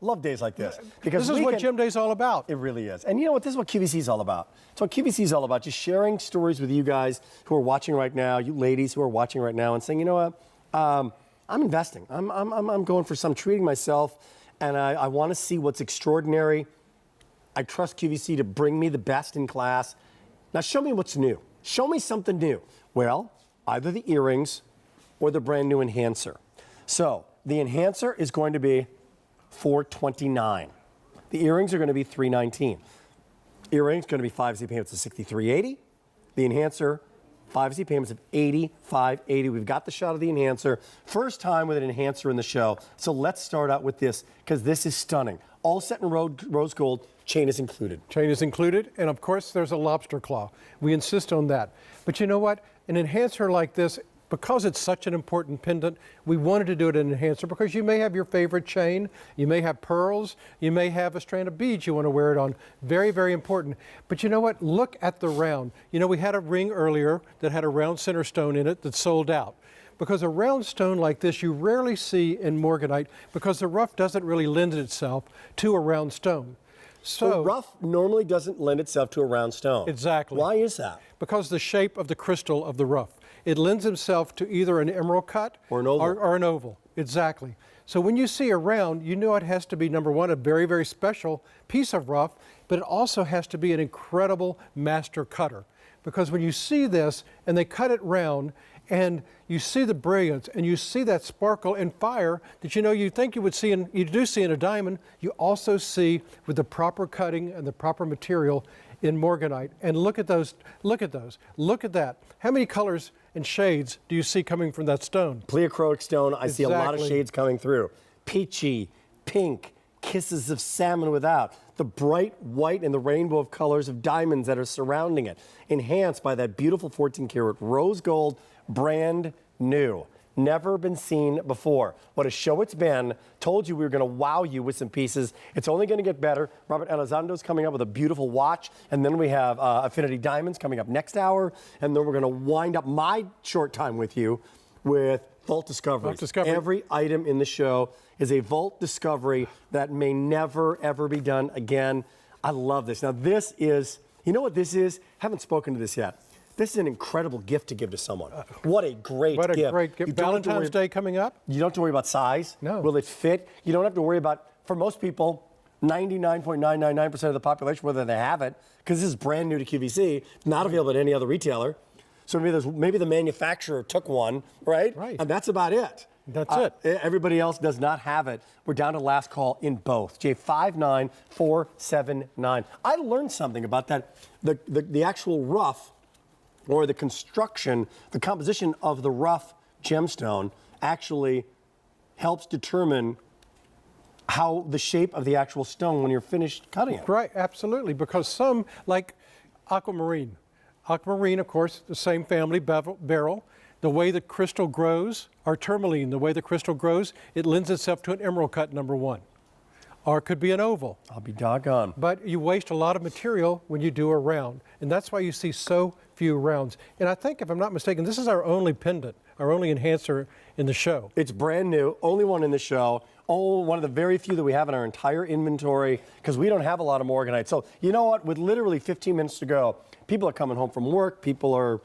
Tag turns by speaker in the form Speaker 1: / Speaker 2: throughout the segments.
Speaker 1: love days like this. Because
Speaker 2: this is what Gem Day's all about.
Speaker 1: It really is. And you know what? This is what QVC is all about. It's what QVC is all about, just sharing stories with you guys who are watching right now, you ladies who are watching right now, and saying, you know what, I'm investing. I'm going for some, treating myself, and I want to see what's extraordinary. I trust QVC to bring me the best in class. Now show me what's new. Show me something new. Well, either the earrings or the brand new enhancer. So the enhancer is going to be $429. The earrings are going to be $319. Earrings going to be 5Z payments of $63.80. The enhancer, 5Z payments of $85.80. We've got the shot of the enhancer. First time with an enhancer in the show. So let's start out with this, because this is stunning. All set in rose gold. Chain is included.
Speaker 2: Chain is included, and of course there's a lobster claw. We insist on that. But you know what? An enhancer like this, because it's such an important pendant, we wanted to do it in an enhancer because you may have your favorite chain, you may have pearls, you may have a strand of beads you want to wear it on. Very, very important. But you know what? Look at the round. You know, we had a ring earlier that had a round center stone in it that sold out. Because a round stone like this you rarely see in Morganite because the rough doesn't really lend itself to a round stone.
Speaker 1: So rough normally doesn't lend itself to a round stone.
Speaker 2: Exactly.
Speaker 1: Why is that?
Speaker 2: Because the shape of the crystal of the rough. It lends itself to either an emerald cut
Speaker 1: or an oval.
Speaker 2: Or an oval. Exactly. So when you see a round, you know it has to be, number one, a very, very special piece of rough, but it also has to be an incredible master cutter. Because when you see this and they cut it round, and you see the brilliance and you see that sparkle and fire that you think you would see, you do see in a diamond, you also see with the proper cutting and the proper material in Morganite. And look at those, look at that. How many colors and shades do you see coming from that stone?
Speaker 1: Pleochroic stone, I see a lot of
Speaker 2: Exactly.
Speaker 1: shades coming through. Peachy, pink, kisses of salmon without. The bright white and the rainbow of colors of diamonds that are surrounding it. Enhanced by that beautiful 14 karat rose gold, brand new. Never been seen before. What a show it's been. Told you we were going to wow you with some pieces. It's only going to get better. Robert Elizondo's coming up with a beautiful watch. And then we have Affinity Diamonds coming up next hour. And then we're going to wind up my short time with you with Vault Discovery.
Speaker 2: Vault Discovery.
Speaker 1: Every item in the show is a Vault Discovery that may never, ever be done again. I love this. Now, this is, you know what this is? Haven't spoken to this yet. This is an incredible gift to give to someone. What a great gift.
Speaker 2: What a great gift.
Speaker 1: You don't have to
Speaker 2: Valentine's Day coming up?
Speaker 1: You don't have to worry about size.
Speaker 2: No.
Speaker 1: Will it fit? You don't have to worry about, for most people, 99.999% of the population, whether they have it, because this is brand new to QVC, not available at any other retailer. So maybe the manufacturer took one, right?
Speaker 2: Right.
Speaker 1: And that's about it.
Speaker 2: That's it.
Speaker 1: Everybody else does not have it. We're down to last call in both. J59479. I learned something about that. The actual rough, or the construction, the composition of the rough gemstone actually helps determine how the shape of the actual stone when you're finished cutting it.
Speaker 2: Right, absolutely, because some, like aquamarine. Aquamarine, of course, the same family, beryl. The way the crystal grows, or tourmaline, the way the crystal grows, it lends itself to an emerald cut, number one. Or it could be an oval.
Speaker 1: I'll be doggone.
Speaker 2: But you waste a lot of material when you do a round. And that's why you see so few rounds. And I think, if I'm not mistaken, this is our only pendant, our only enhancer in the show.
Speaker 1: It's brand new, only one in the show. Oh, one of the very few that we have in our entire inventory, because we don't have a lot of Morganite. So you know what? With literally 15 minutes to go, people are coming home from work. People are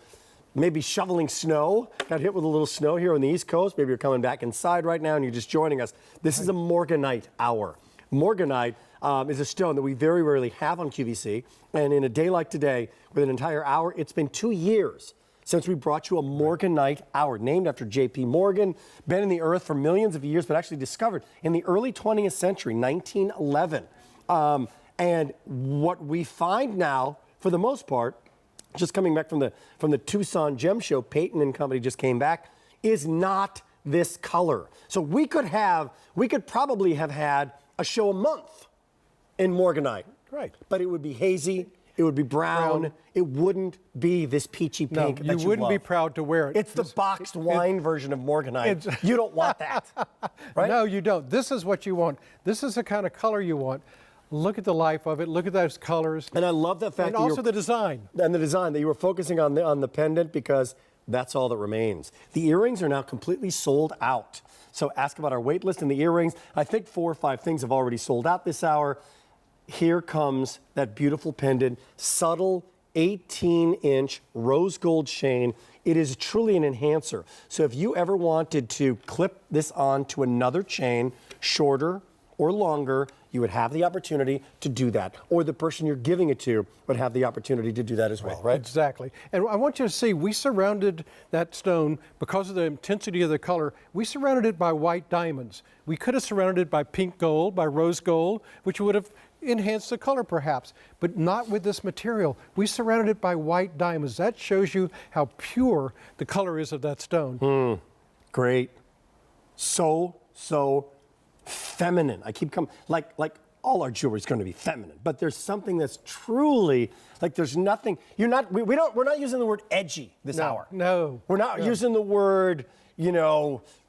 Speaker 1: maybe shoveling snow. Got hit with a little snow here on the East Coast. Maybe you're coming back inside right now and you're just joining us. This is a Morganite hour. Morganite is a stone that we very rarely have on QVC. And in a day like today, with an entire hour, it's been 2 years since we brought you a Morganite hour, named after J.P. Morgan, been in the earth for millions of years, but actually discovered in the early 20th century, 1911. And what we find now, for the most part, just coming back from the Tucson Gem Show, Peyton and company just came back, is not this color. So we could probably have had a show a month in Morganite.
Speaker 2: Right.
Speaker 1: But it would be hazy, it would be brown. It wouldn't be this peachy pink
Speaker 2: No,
Speaker 1: that
Speaker 2: you wouldn't be
Speaker 1: love.
Speaker 2: proud to wear it.
Speaker 1: It's the boxed wine version of Morganite. You don't want that, right?
Speaker 2: No, you don't. This is what you want. This is the kind of color you want. Look at the life of it. Look at those colors.
Speaker 1: And I love the fact
Speaker 2: and
Speaker 1: that
Speaker 2: also the design.
Speaker 1: And the design, that you were focusing on the pendant, because That's all that remains. The earrings are now completely sold out. So ask about our wait list and the earrings. I think 4 or 5 things have already sold out this hour. Here comes that beautiful pendant, subtle 18-inch rose gold chain. It is truly an enhancer. So if you ever wanted to clip this on to another chain, shorter or longer, you would have the opportunity to do that. Or the person you're giving it to would have the opportunity to do that as well, right?
Speaker 2: Exactly. And I want you to see, we surrounded that stone, because of the intensity of the color, we surrounded it by white diamonds. We could have surrounded it by pink gold, by rose gold, which would have enhanced the color perhaps, but not with this material. We surrounded it by white diamonds. That shows you how pure the color is of that stone.
Speaker 1: Great. So feminine. I keep coming, like all our jewelry is going to be feminine, but there's something that's truly, like there's nothing, we're not using the word edgy this hour.
Speaker 2: No.
Speaker 1: We're not using the word,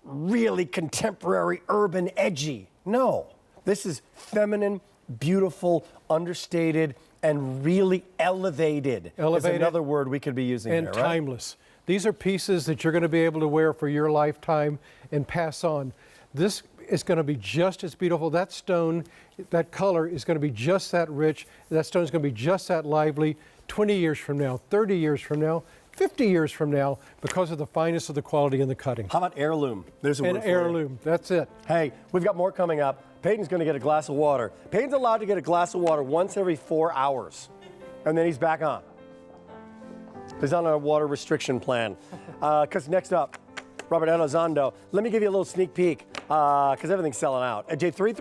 Speaker 1: really contemporary, urban, edgy. No. This is feminine, beautiful, understated, and really elevated. Is another word we could be using
Speaker 2: and
Speaker 1: there, right?
Speaker 2: timeless. These are pieces that you're going to be able to wear for your lifetime and pass on. This is going to be just as beautiful. That stone, that color is going to be just that rich. That stone is going to be just that lively 20 years from now, 30 years from now, 50 years from now, because of the fineness of the quality in the cutting.
Speaker 1: How about heirloom? There's a word
Speaker 2: An
Speaker 1: for you.
Speaker 2: heirloom, that's it.
Speaker 1: Hey, we've got more coming up. Peyton's going to get a glass of water. Peyton's allowed to get a glass of water once every 4 hours, and then he's back on. He's on a water restriction plan. Because next up, Robert Elizondo. Let me give you a little sneak peek, because everything's selling out. At J33.